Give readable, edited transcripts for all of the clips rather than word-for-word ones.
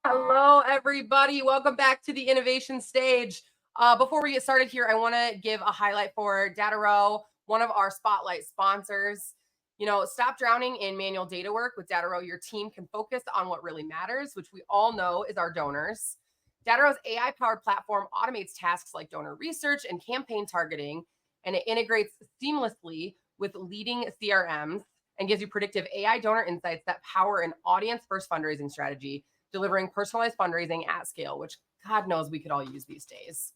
Hello, everybody. Welcome back to the innovation stage. Before we get started here, I want to give a highlight for Dataro, one of our spotlight sponsors. Stop drowning in manual data work. With Dataro, your team can focus on what really matters, which we all know is our donors. Dataro's AI-powered platform automates tasks like donor research and campaign targeting, and it integrates seamlessly with leading CRMs and gives you predictive AI donor insights that power an audience-first fundraising strategy, delivering personalized fundraising at scale, which God knows we could all use these days.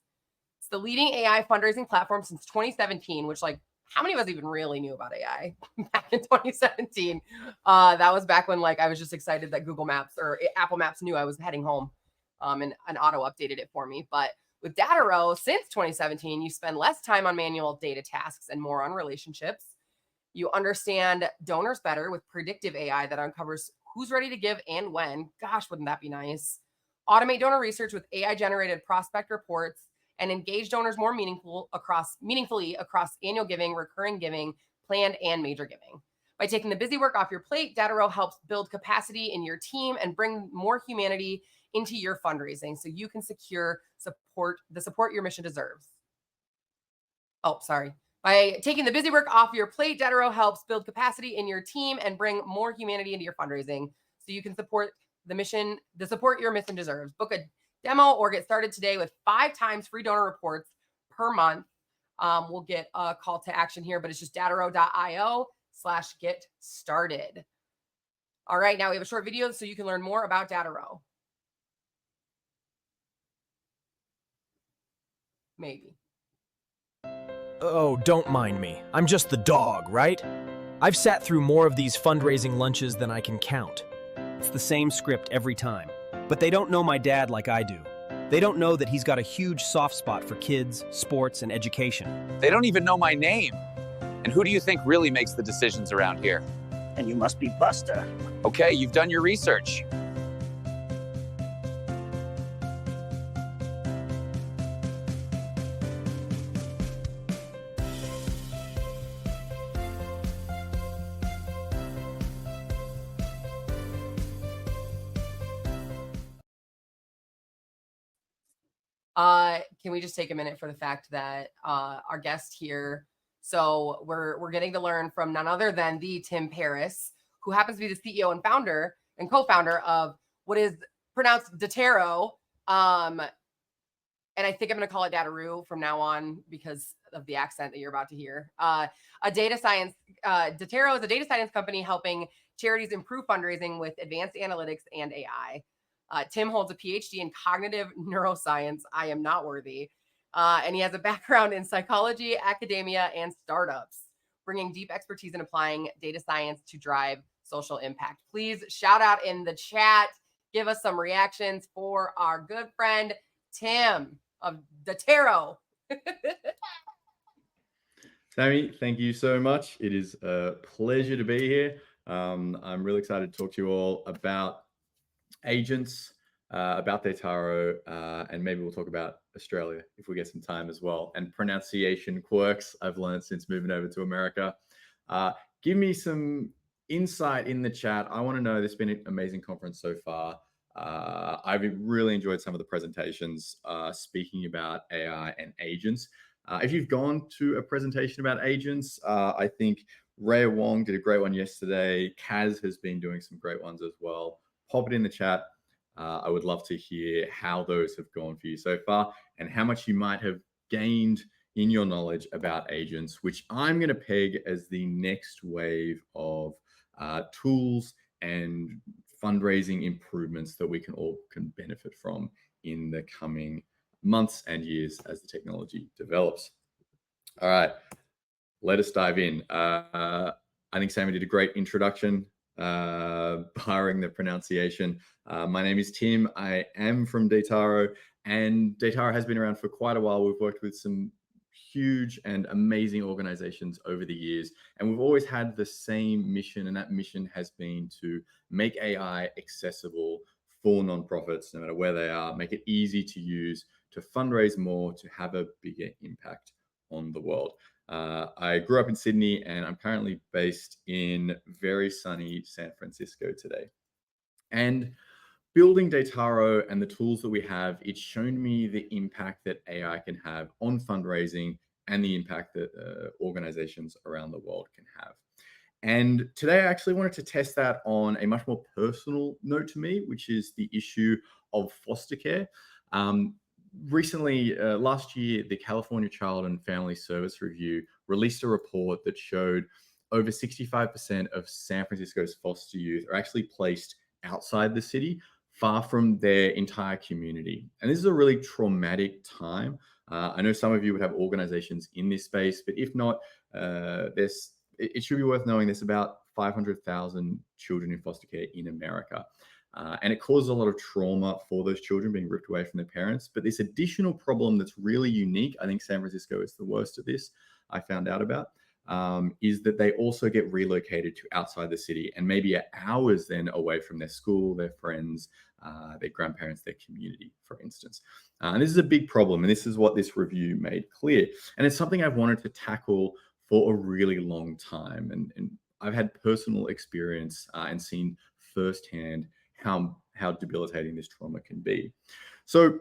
It's the leading AI fundraising platform since 2017, which, like, how many of us even really knew about AI back in 2017? That was back when, like, I was just excited that Google Maps or Apple Maps knew I was heading home, and auto updated it for me. But with Dataro, since 2017, you spend less time on manual data tasks and more on relationships. You understand donors better with predictive AI that uncovers who's ready to give and when. Gosh, wouldn't that be nice? Automate donor research with AI generated prospect reports and engage donors more meaningfully across annual giving, recurring giving, planned and major giving. By taking the busy work off your plate, Dataro helps build capacity in your team and bring more humanity into your fundraising so you can secure the support your mission deserves. Oh, sorry. By taking the busy work off your plate, Dataro helps build capacity in your team and bring more humanity into your fundraising so you can support the support your mission deserves. Book a demo or get started today with 5 times free donor reports per month. We'll get a call to action here, but it's just dataro.io/get started. All right, now we have a short video so you can learn more about Dataro. Maybe. Oh, don't mind me. I'm just the dog, right? I've sat through more of these fundraising lunches than I can count. It's the same script every time. But they don't know my dad like I do. They don't know that he's got a huge soft spot for kids, sports, and education. They don't even know my name. And who do you think really makes the decisions around here? And you must be Buster. Okay, you've done your research. Can we just take a minute for the fact that our guest here, so we're getting to learn from none other than the Tim Paris, who happens to be the CEO and founder and co-founder of what is pronounced Dataro. And I think I'm going to call it Dataro from now on because of the accent that you're about to hear. Dataro is a data science company helping charities improve fundraising with advanced analytics and AI. Tim holds a PhD in cognitive neuroscience. I am not worthy. And he has a background in psychology, academia, and startups, bringing deep expertise in applying data science to drive social impact. Please shout out in the chat. Give us some reactions for our good friend, Tim of Dataro. Sammy, thank you so much. It is a pleasure to be here. I'm really excited to talk to you all about agents, about Dataro, and maybe we'll talk about Australia if we get some time as well, and pronunciation quirks I've learned since moving over to America. Give me some insight in the chat. I want to know, this has been an amazing conference so far. I've really enjoyed some of the presentations speaking about AI and agents. If you've gone to a presentation about agents, I think Rhea Wong did a great one yesterday. Kaz has been doing some great ones as well. Pop it in the chat. I would love to hear how those have gone for you so far and how much you might have gained in your knowledge about agents, which I'm going to peg as the next wave of tools and fundraising improvements that we all can benefit from in the coming months and years as the technology develops. All right, let us dive in. I think Sammy did a great introduction, barring the pronunciation. My name is Tim. I am from Dataro, and Dataro has been around for quite a while. We've worked with some huge and amazing organizations over the years, and we've always had the same mission, and that mission has been to make AI accessible for nonprofits, no matter where they are, make it easy to use, to fundraise more, to have a bigger impact on the world. I grew up in Sydney, and I'm currently based in very sunny San Francisco today. And building Dataro and the tools that we have, it's shown me the impact that AI can have on fundraising and the impact that organizations around the world can have. And today I actually wanted to test that on a much more personal note to me, which is the issue of foster care. Um, Recently, last year, the California Child and Family Service Review released a report that showed over 65% of San Francisco's foster youth are actually placed outside the city, far from their entire community. And this is a really traumatic time. I know some of you would have organizations in this space, but if not, it should be worth knowing there's about 500,000 children in foster care in America. And it causes a lot of trauma for those children being ripped away from their parents. But this additional problem that's really unique, I think San Francisco is the worst at this, I found out about, is that they also get relocated to outside the city and maybe are hours then away from their school, their friends, their grandparents, their community, for instance. And this is a big problem. And this is what this review made clear. And it's something I've wanted to tackle for a really long time. And I've had personal experience and seen firsthand how debilitating this trauma can be. So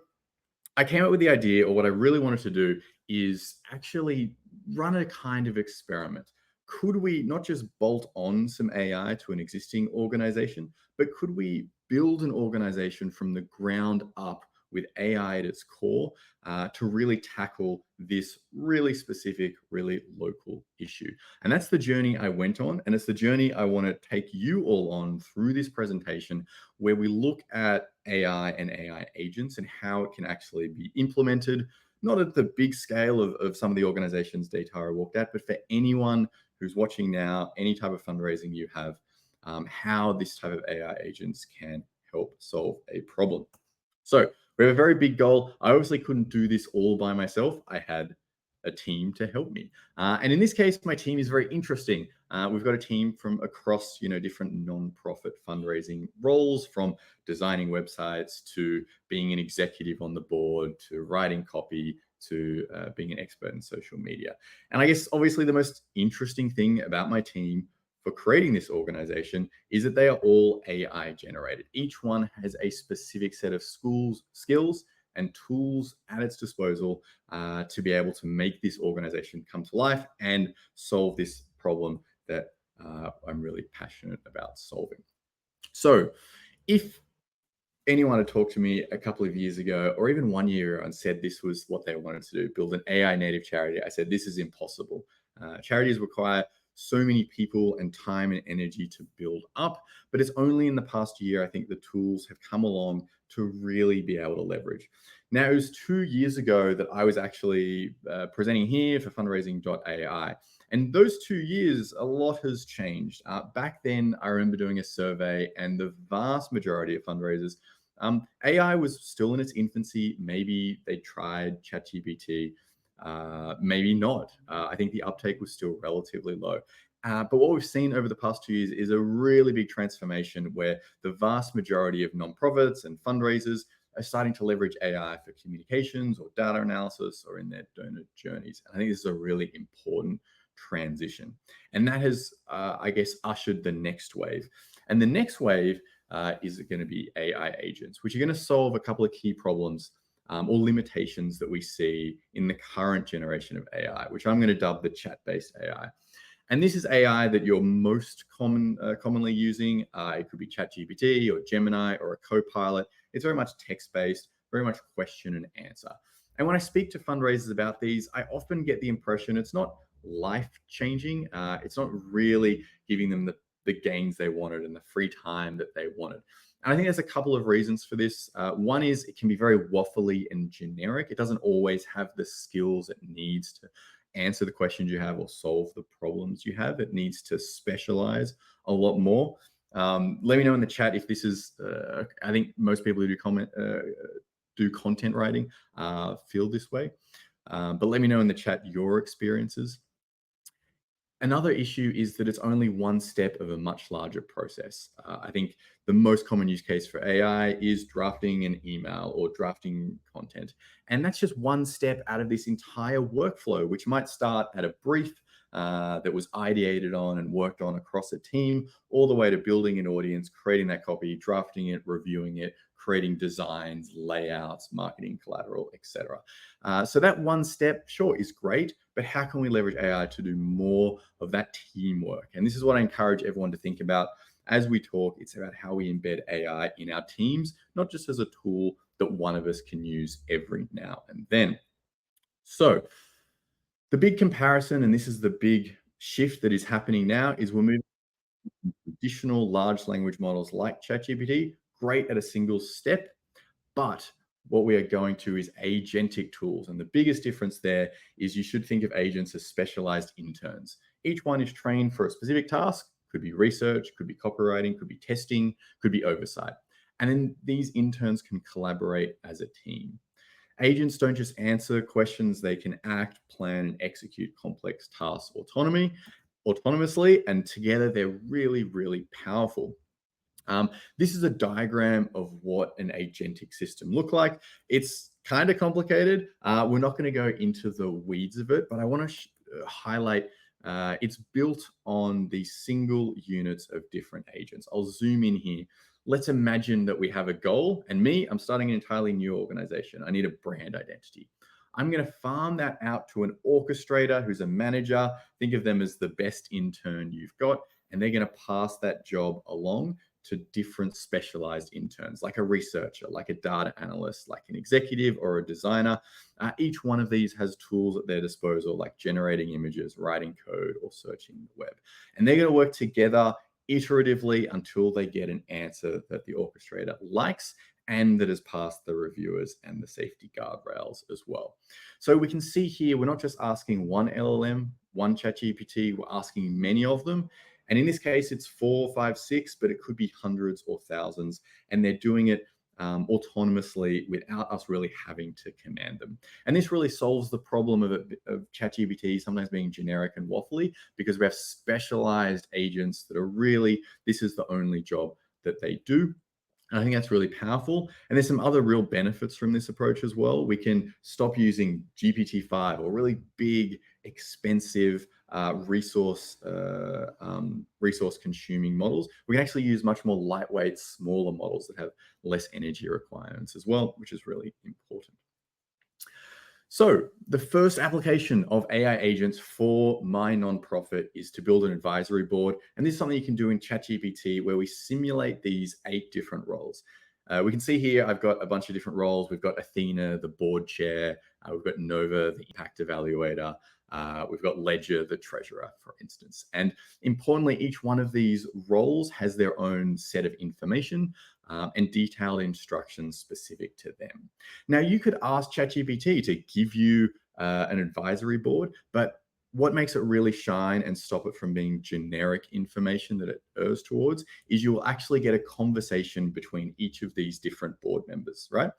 I came up with the idea, or what I really wanted to do is actually run a kind of experiment. Could we not just bolt on some AI to an existing organization, but could we build an organization from the ground up with AI at its core to really tackle this really specific, really local issue? And that's the journey I went on. And it's the journey I want to take you all on through this presentation, where we look at AI and AI agents and how it can actually be implemented, not at the big scale of some of the organizations Dataro walked at, but for anyone who's watching now, any type of fundraising you have, how this type of AI agents can help solve a problem. So we have a very big goal. I obviously couldn't do this all by myself. I had a team to help me. And in this case, my team is very interesting. We've got a team from across, different non-profit fundraising roles, from designing websites to being an executive on the board to writing copy to being an expert in social media. And I guess obviously the most interesting thing about my team for creating this organization is that they are all AI generated. Each one has a specific set of skills and tools at its disposal to be able to make this organization come to life and solve this problem that I'm really passionate about solving. So if anyone had talked to me a couple of years ago, or even 1 year ago, and said this was what they wanted to do, build an AI native charity, I said, this is impossible. Charities require so many people and time and energy to build up, but it's only in the past year, I think, the tools have come along to really be able to leverage. Now, it was 2 years ago that I was actually presenting here for fundraising.ai. And those 2 years, a lot has changed. Back then, I remember doing a survey, and the vast majority of fundraisers, AI was still in its infancy. Maybe they tried ChatGPT, maybe not. I think the uptake was still relatively low. But what we've seen over the past 2 years is a really big transformation where the vast majority of nonprofits and fundraisers are starting to leverage AI for communications or data analysis or in their donor journeys. And I think this is a really important transition. And that has, I guess, ushered the next wave. And the next wave is going to be AI agents, which are going to solve a couple of key problems or limitations that we see in the current generation of AI, which I'm going to dub the chat-based AI. And this is AI that you're most commonly using. It could be ChatGPT or Gemini or a Copilot. It's very much text-based, very much question and answer. And when I speak to fundraisers about these, I often get the impression it's not life-changing. It's not really giving them the gains they wanted and the free time that they wanted. And I think there's a couple of reasons for this. One is it can be very waffly and generic. It doesn't always have the skills it needs to answer the questions you have or solve the problems you have. It needs to specialize a lot more. Let me know in the chat if this is, I think most people who do content writing feel this way. But let me know in the chat your experiences. Another issue is that it's only one step of a much larger process. I think the most common use case for AI is drafting an email or drafting content. And that's just one step out of this entire workflow, which might start at a brief, that was ideated on and worked on across a team, all the way to building an audience, creating that copy, drafting it, reviewing it, creating designs, layouts, marketing collateral, etc. So that one step, sure, is great, but how can we leverage AI to do more of that teamwork? And this is what I encourage everyone to think about as we talk. It's about how we embed AI in our teams, not just as a tool that one of us can use every now and then. So the big comparison, and this is the big shift that is happening now, is we're moving from traditional large language models like ChatGPT, great at a single step, but what we are going to is agentic tools. And the biggest difference there is you should think of agents as specialized interns. Each one is trained for a specific task, could be research, could be copywriting, could be testing, could be oversight. And then these interns can collaborate as a team. Agents don't just answer questions, they can act, plan, and execute complex tasks autonomously, and together they're really, really powerful. This is a diagram of what an agentic system look like. It's kind of complicated. We're not going to go into the weeds of it, but I want to highlight it's built on the single units of different agents. I'll zoom in here. Let's imagine that we have a goal, and I'm starting an entirely new organization. I need a brand identity. I'm going to farm that out to an orchestrator who's a manager. Think of them as the best intern you've got, and they're going to pass that job along to different specialized interns, like a researcher, like a data analyst, like an executive or a designer. Each one of these has tools at their disposal, like generating images, writing code, or searching the web. And they're going to work together iteratively until they get an answer that the orchestrator likes and that has passed the reviewers and the safety guardrails as well. So we can see here, we're not just asking one LLM, one ChatGPT, we're asking many of them. And in this case, it's 4, 5, 6, but it could be hundreds or thousands. And they're doing it autonomously without us really having to command them. And this really solves the problem of ChatGPT sometimes being generic and waffly, because we have specialized agents that are really, this is the only job that they do. And I think that's really powerful. And there's some other real benefits from this approach as well. We can stop using GPT-5 or really big, expensive resource consuming models. We can actually use much more lightweight, smaller models that have less energy requirements as well, which is really important. So the first application of AI agents for my nonprofit is to build an advisory board. And this is something you can do in ChatGPT, where we simulate these 8 different roles. We can see here, I've got a bunch of different roles. We've got Athena, the board chair. We've got Nova, the impact evaluator. We've got Ledger, the treasurer, for instance. And importantly, each one of these roles has their own set of information and detailed instructions specific to them. Now, you could ask ChatGPT to give you an advisory board, but what makes it really shine and stop it from being generic information that it errs towards is you will actually get a conversation between each of these different board members, right?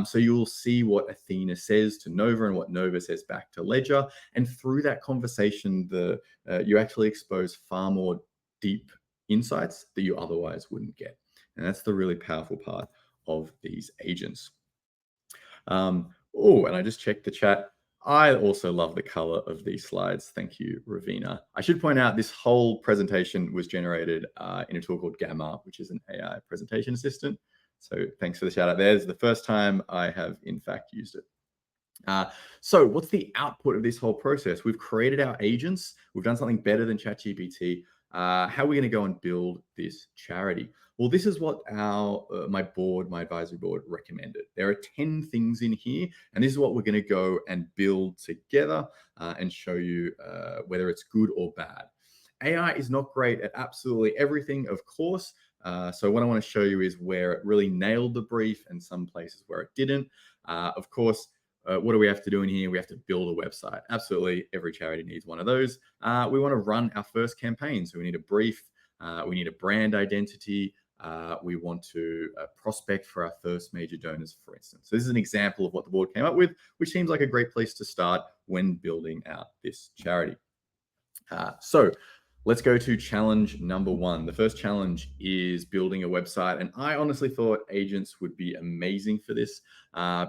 So you'll see what Athena says to Nova and what Nova says back to Ledger. And through that conversation, you actually expose far more deep insights that you otherwise wouldn't get. And that's the really powerful part of these agents. And I just checked the chat. I also love the color of these slides. Thank you, Ravina. I should point out this whole presentation was generated in a tool called Gamma, which is an AI presentation assistant. So thanks for the shout out there. This is the first time I have in fact used it. So what's the output of this whole process? We've created our agents. We've done something better than ChatGPT. How are we going to go and build this charity? Well, this is what my advisory board recommended. There are 10 things in here, and this is what we're going to go and build together and show you whether it's good or bad. AI is not great at absolutely everything, of course. So what I want to show you is where it really nailed the brief and some places where it didn't. Of course, what do we have to do in here? We have to build a website. Absolutely, every charity needs one of those. We want to run our first campaign, so we need a brief. We need a brand identity. We want to prospect for our first major donors, for instance. So this is an example of what the board came up with, which seems like a great place to start when building out this charity. So let's go to challenge number 1. The first challenge is building a website. And I honestly thought agents would be amazing for this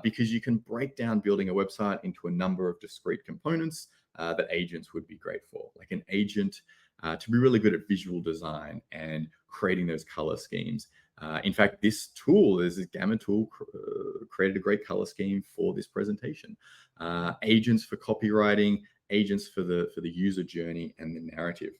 because you can break down building a website into a number of discrete components. that agents would be great for. Like an agent to be really good at visual design and creating those color schemes. In fact, this tool, this Gamma tool, created a great color scheme for this presentation. Agents for copywriting, agents for the user journey and the narrative.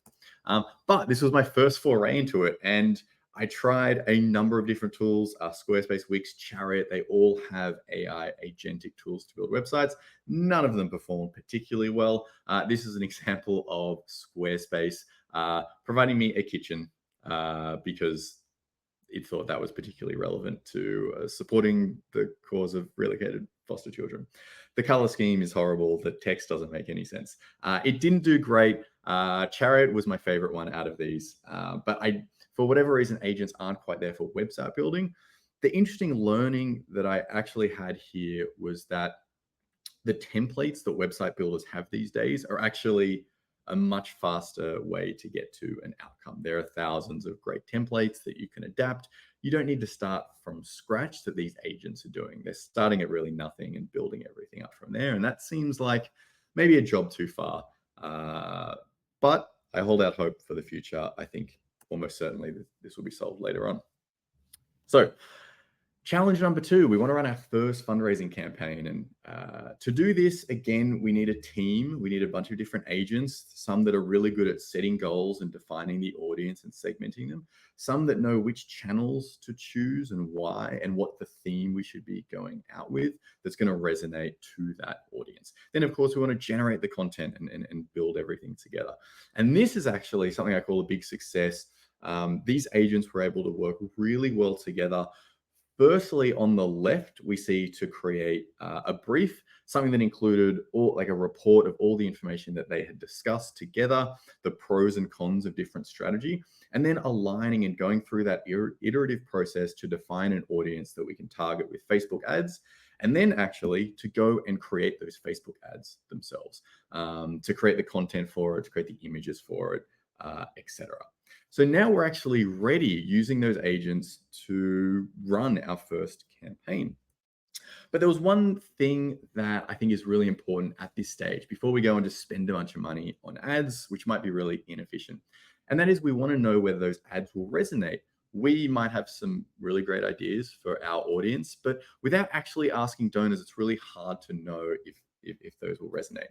But this was my first foray into it, and I tried a number of different tools, Squarespace, Wix, Chariot. They all have AI agentic tools to build websites. None of them perform particularly well. This is an example of Squarespace providing me a kitchen because it thought that was particularly relevant to supporting the cause of relocated foster children. The color scheme is horrible. The text doesn't make any sense. It didn't do great. Chariot was my favorite one out of these, but for whatever reason, agents aren't quite there for website building. The interesting learning that I actually had here was that the templates that website builders have these days are actually a much faster way to get to an outcome. There are thousands of great templates that you can adapt. You don't need to start from scratch that these agents are doing. They're starting at really nothing and building everything up from there. And that seems like maybe a job too far. But I hold out hope for the future. I think almost certainly this will be solved later on. So challenge number 2, we want to run our first fundraising campaign. And to do this, again, we need a team. We need a bunch of different agents, some that are really good at setting goals and defining the audience and segmenting them, some that know which channels to choose and why, and what the theme we should be going out with that's going to resonate to that audience. Then, of course, we want to generate the content and build everything together. And this is actually something I call a big success. These agents were able to work really well together. Firstly, on the left, we see to create a brief, something that included like a report of all the information that they had discussed together, the pros and cons of different strategy, and then aligning and going through that iterative process to define an audience that we can target with Facebook ads, and then actually to go and create those Facebook ads themselves, to create the content for it, to create the images for it, etc. So now we're actually ready using those agents to run our first campaign. But there was one thing that I think is really important at this stage before we go and just spend a bunch of money on ads, which might be really inefficient. And that is we want to know whether those ads will resonate. We might have some really great ideas for our audience, but without actually asking donors, it's really hard to know if those will resonate.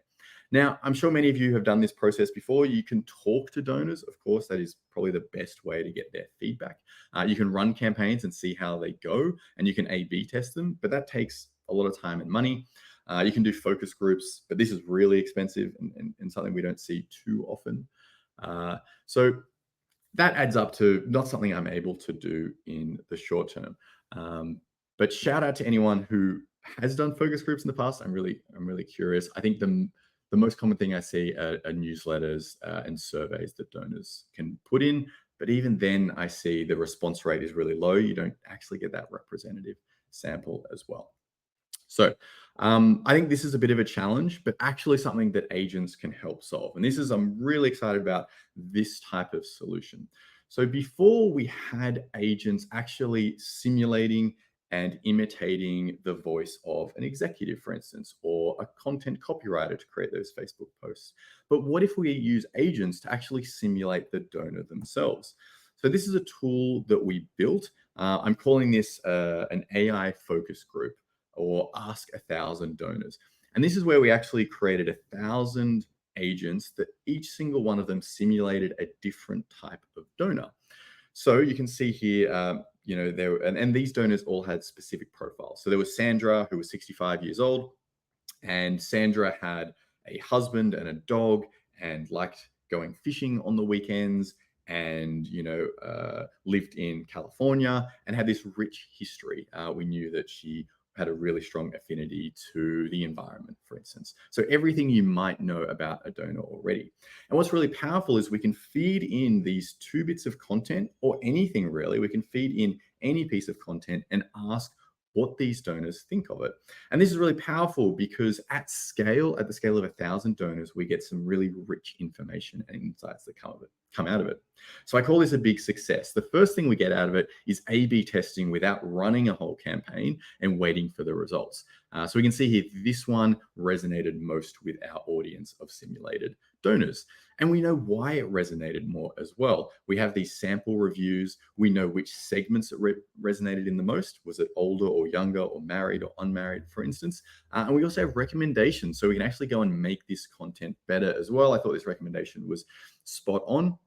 Now, I'm sure many of you have done this process before. You can talk to donors. Of course, that is probably the best way to get their feedback. You can run campaigns and see how they go, and you can A/B test them, but that takes a lot of time and money. You can do focus groups, but this is really expensive and something we don't see too often. So that adds up to not something I'm able to do in the short term. But shout out to anyone who has done focus groups in the past. I'm really curious. I think the most common thing I see are newsletters and surveys that donors can put in. But even then, I see the response rate is really low. You don't actually get that representative sample as well. So I think this is a bit of a challenge, but actually something that agents can help solve. And I'm really excited about this type of solution. So before we had agents actually simulating and imitating the voice of an executive, for instance, or a content copywriter to create those Facebook posts. But what if we use agents to actually simulate the donor themselves? So this is a tool that we built. I'm calling this an AI focus group, or Ask 1,000 Donors. And this is where we actually created 1,000 agents that each single one of them simulated a different type of donor. So you can see here, and these donors all had specific profiles. So there was Sandra, who was 65 years old, and Sandra had a husband and a dog and liked going fishing on the weekends, and lived in California and had this rich history. We knew that she had a really strong affinity to the environment, for instance. So everything you might know about a donor already. And what's really powerful is we can feed in these 2 bits of content, or anything really. We can feed in any piece of content and ask what these donors think of it. And this is really powerful because at the scale of 1,000 donors, we get some really rich information and insights that come out of it. So I call this a big success. The first thing we get out of it is A/B testing without running a whole campaign and waiting for the results. So we can see here, this one resonated most with our audience of simulated donors. And we know why it resonated more as well. We have these sample reviews. We know which segments it resonated in the most. Was it older or younger or married or unmarried, for instance? And we also have recommendations. So we can actually go and make this content better as well. I thought this recommendation was spot on.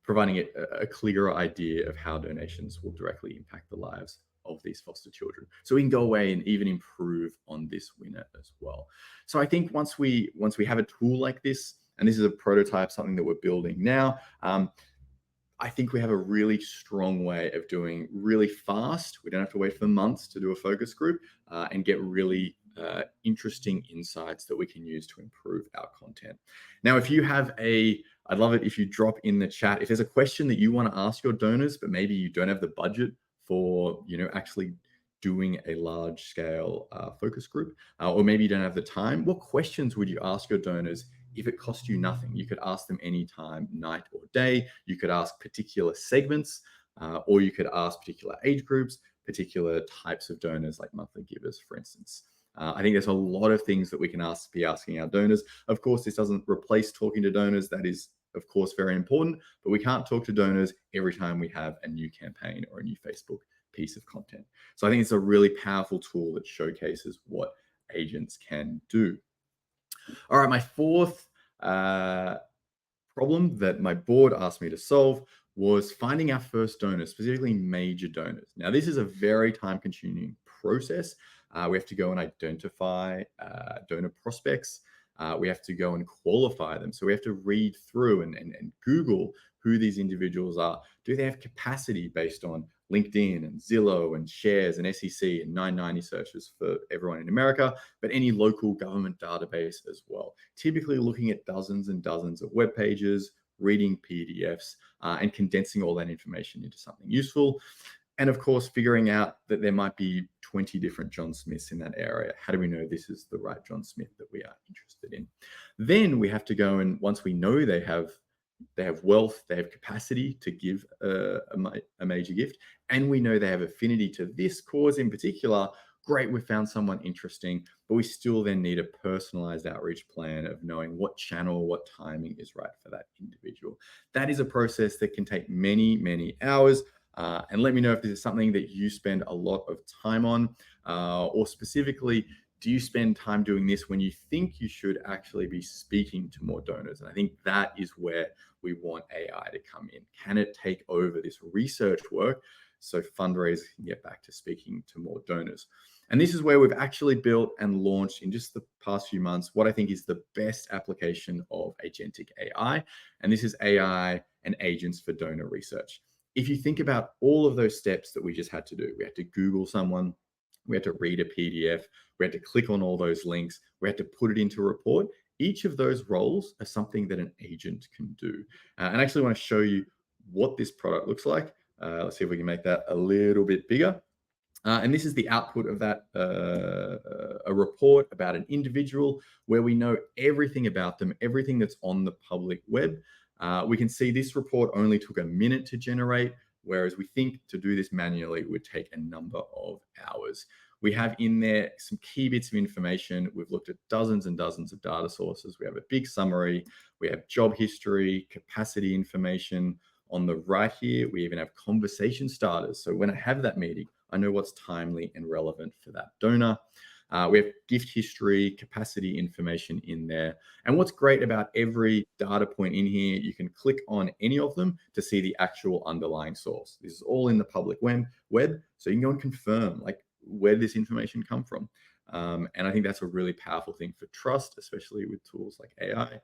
Providing it a clearer idea of how donations will directly impact the lives of these foster children. So we can go away and even improve on this winner as well. So I think once we have a tool like this, and this is a prototype, something that we're building now, I think we have a really strong way of doing really fast. We don't have to wait for months to do a focus group and get really interesting insights that we can use to improve our content. Now, if you have I'd love it if you drop in the chat. If there's a question that you want to ask your donors, but maybe you don't have the budget for, actually doing a large scale focus group, or maybe you don't have the time, what questions would you ask your donors if it cost you nothing? You could ask them anytime, night or day. You could ask particular segments, or you could ask particular age groups, particular types of donors, like monthly givers, for instance. I think there's a lot of things that we can be asking our donors. Of course, this doesn't replace talking to donors. That is, of course, very important, but we can't talk to donors every time we have a new campaign or a new Facebook piece of content. So I think it's a really powerful tool that showcases what agents can do. All right, my fourth problem that my board asked me to solve was finding our first donors, specifically major donors. Now, this is a very time-consuming process. We have to go and identify donor prospects. We have to go and qualify them. So we have to read through and Google who these individuals are. Do they have capacity based on LinkedIn and Zillow and Shares and SEC and 990 searches for everyone in America, but any local government database as well. Typically looking at dozens and dozens of web pages, reading PDFs, and condensing all that information into something useful. And of course, figuring out that there might be 20 different John Smiths in that area. How do we know this is the right John Smith that we are interested in? Then we have to go, and once we know they have wealth, they have capacity to give a major gift, and we know they have affinity to this cause in particular, great, we found someone interesting, but we still then need a personalized outreach plan of knowing what channel, what timing is right for that individual. That is a process that can take many, many hours. And let me know if this is something that you spend a lot of time on, or specifically, do you spend time doing this when you think you should actually be speaking to more donors? And I think that is where we want AI to come in. Can it take over this research work so Fundraise can get back to speaking to more donors? And this is where we've actually built and launched in just the past few months what I think is the best application of agentic AI. And this is AI and agents for donor research. If you think about all of those steps that we just had to do, we had to Google someone, we had to read a PDF, we had to click on all those links, we had to put it into a report. Each of those roles are something that an agent can do. And I actually want to show you what this product looks like. Let's see if we can make that a little bit bigger. And this is the output of that, a report about an individual where we know everything about them, everything that's on the public web. We can see this report only took a minute to generate, whereas we think to do this manually would take a number of hours. We have in there some key bits of information. We've looked at dozens and dozens of data sources. We have a big summary. We have job history, capacity information. On the right here, we even have conversation starters. So when I have that meeting, I know what's timely and relevant for that donor. We have gift history, capacity information in there. And what's great about every data point in here, you can click on any of them to see the actual underlying source. This is all in the public web, so you can go and confirm like where this information come from. And I think that's a really powerful thing for trust, especially with tools like AI.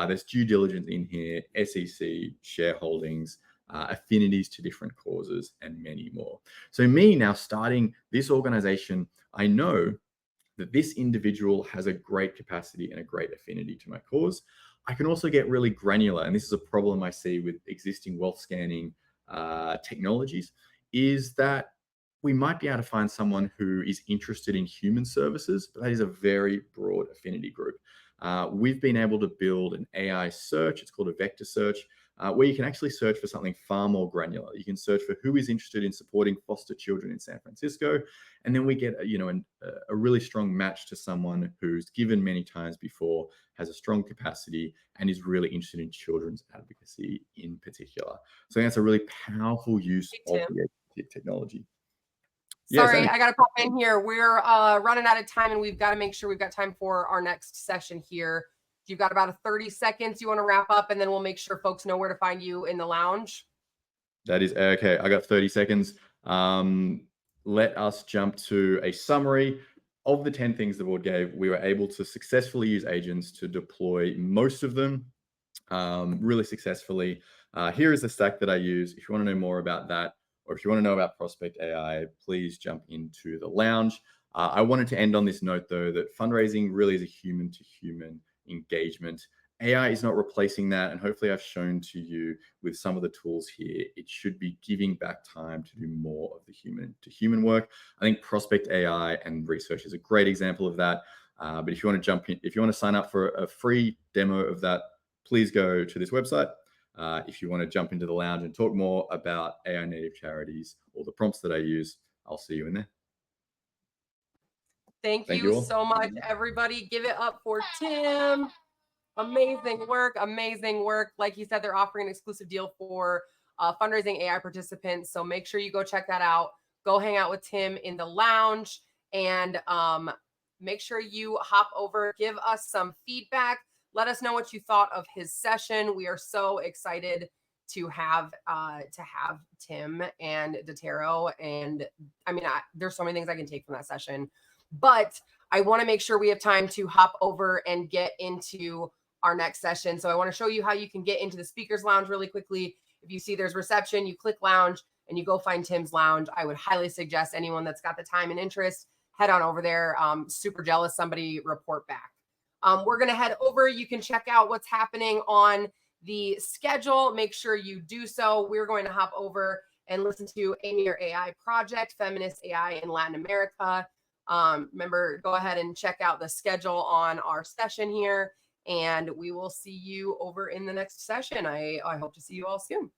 There's due diligence in here, SEC, shareholdings, affinities to different causes, and many more. So me now starting this organization, I know that this individual has a great capacity and a great affinity to my cause. I can also get really granular, and this is a problem I see with existing wealth scanning technologies, is that we might be able to find someone who is interested in human services, but that is a very broad affinity group. We've been able to build an AI search. It's called a vector search, where you can actually search for something far more granular. You can search for who is interested in supporting foster children in San Francisco, and then we get a really strong match to someone who's given many times before, has a strong capacity, and is really interested in children's advocacy in particular. So I think that's a really powerful use Hey, of Tim. the agentic technology. Yes, Sorry, Annie. I got to pop in here. We're running out of time, and we've got to make sure we've got time for our next session here. You've got about 30 seconds. You want to wrap up, and then we'll make sure folks know where to find you in the lounge. That is okay. I got 30 seconds. Let us jump to a summary of the 10 things the board gave. We were able to successfully use agents to deploy most of them really successfully. Here is the stack that I use. If you want to know more about that, or if you want to know about Prospect AI, please jump into the lounge. I wanted to end on this note, though, that fundraising really is a human-to-human engagement. AI is not replacing that, and hopefully I've shown to you with some of the tools here, it should be giving back time to do more of the human-to-human work. I think Prospect AI and research is a great example of that. But if you want to jump in, if you want to sign up for a free demo of that, please go to this website. If you want to jump into the lounge and talk more about AI native charities or the prompts that I use, I'll see you in there. Thank Thank you you all. so much, everybody. Give it up for Tim. Amazing work. Amazing work. Like he said, they're offering an exclusive deal for fundraising AI participants. So make sure you go check that out. Go hang out with Tim in the lounge, and make sure you hop over, give us some feedback. Let us know what you thought of his session. We are so excited to have Tim and Dataro. And I mean, there's so many things I can take from that session, but I want to make sure we have time to hop over and get into our next session. So I want to show you how you can get into the speakers lounge really quickly. If you see there's reception, you click lounge and you go find Tim's lounge. I would highly suggest anyone that's got the time and interest, head on over there. Super jealous. Somebody report back. We're going to head over. You can check out what's happening on the schedule. Make sure you do so. We're going to hop over and listen to Amy Your AI Project, Feminist AI in Latin America. Remember, go ahead and check out the schedule on our session here, and we will see you over in the next session. I hope to see you all soon.